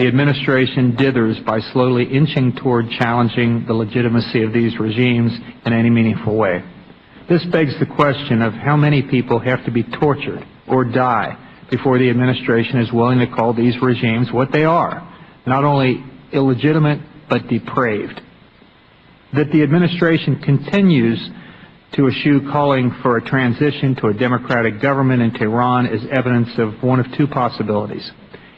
the administration dithers by slowly inching toward challenging the legitimacy of these regimes in any meaningful way. This begs the question of how many people have to be tortured or die before the administration is willing to call these regimes what they are, not only illegitimate but depraved. That the administration continues to eschew calling for a transition to a democratic government in Tehran is evidence of one of two possibilities.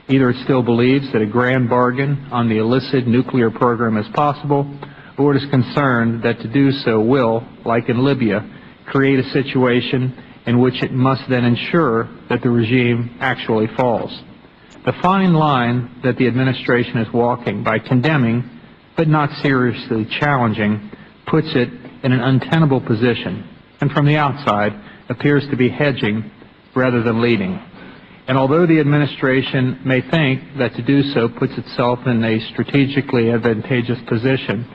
Either it still believes that a grand bargain on the illicit nuclear program is possible, or it is concerned that to do so will, like in Libya, create a situation in which it must then ensure that the regime actually falls. The fine line that the administration is walking by condemning but not seriously challenging puts it in an untenable position, and from the outside appears to be hedging rather than leading. And although the administration may think that to do so puts itself in a strategically advantageous position,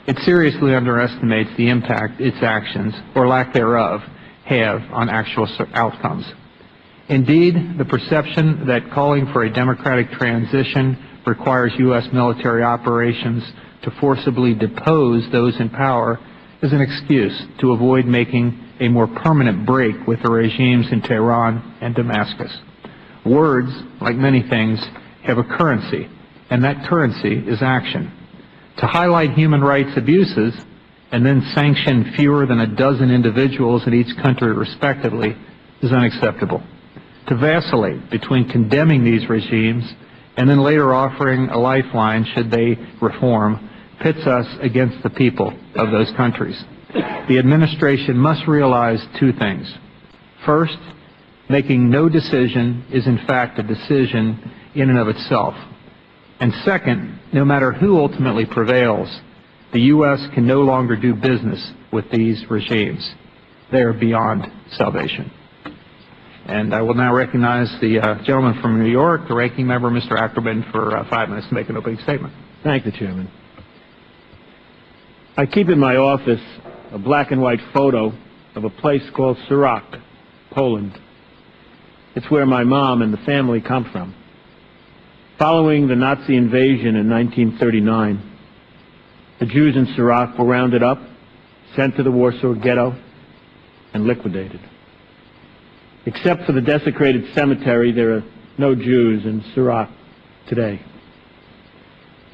it seriously underestimates the impact its actions, or lack thereof, have on actual outcomes. Indeed, the perception that calling for a democratic transition requires U.S. military operations to forcibly depose those in power is an excuse to avoid making a more permanent break with the regimes in Tehran and Damascus. Words, like many things, have a currency, and that currency is action. To highlight human rights abuses and then sanction fewer than a dozen individuals in each country respectively is unacceptable. To vacillate between condemning these regimes and then later offering a lifeline should they reform pits us against the people of those countries. The administration must realize two things. First, making no decision is in fact a decision in and of itself. And second, no matter who ultimately prevails, the U.S. can no longer do business with these regimes. They are beyond salvation. And I will now recognize the gentleman from New York, the ranking member, Mr. Ackerman, for 5 minutes to make an opening statement. Thank you, Chairman. I keep in my office a black and white photo of a place called Surak, Poland. It's where my mom and the family come from. Following the Nazi invasion in 1939, the Jews in Surak were rounded up, sent to the Warsaw Ghetto, and liquidated. Except for the desecrated cemetery, there are no Jews in Surak today.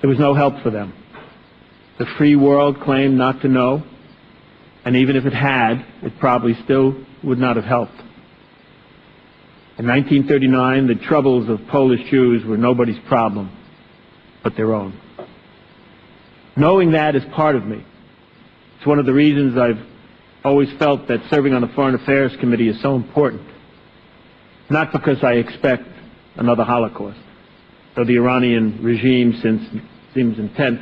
There was no help for them. The free world claimed not to know, and even if it had, it probably still would not have helped. In 1939, the troubles of Polish Jews were nobody's problem but their own. Knowing that is part of me. It's one of the reasons I've always felt that serving on the Foreign Affairs Committee is so important. Not because I expect another Holocaust, though the Iranian regime seems intent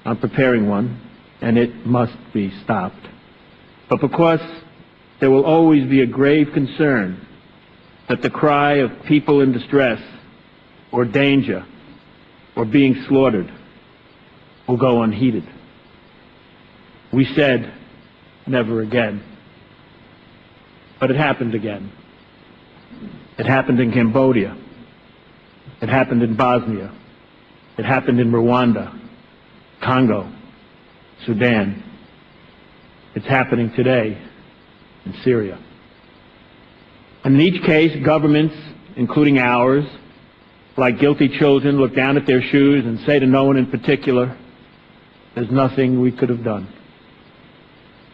on preparing one, and it must be stopped, but because there will always be a grave concern that the cry of people in distress or danger or being slaughtered will go unheeded. We said, never again. But it happened again. It happened in Cambodia. It happened in Bosnia. It happened in Rwanda, Congo, Sudan. It's happening today in Syria. And in each case, governments, including ours, like guilty children, look down at their shoes and say to no one in particular, there's nothing we could have done.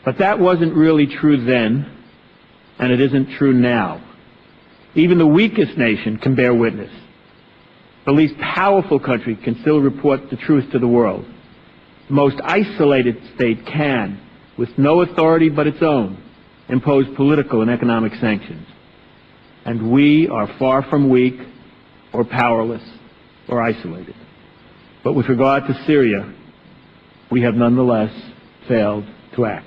But that wasn't really true then, and it isn't true now. Even the weakest nation can bear witness. The least powerful country can still report the truth to the world. The most isolated state can, with no authority but its own, impose political and economic sanctions. And we are far from weak or powerless or isolated. But with regard to Syria, we have nonetheless failed to act.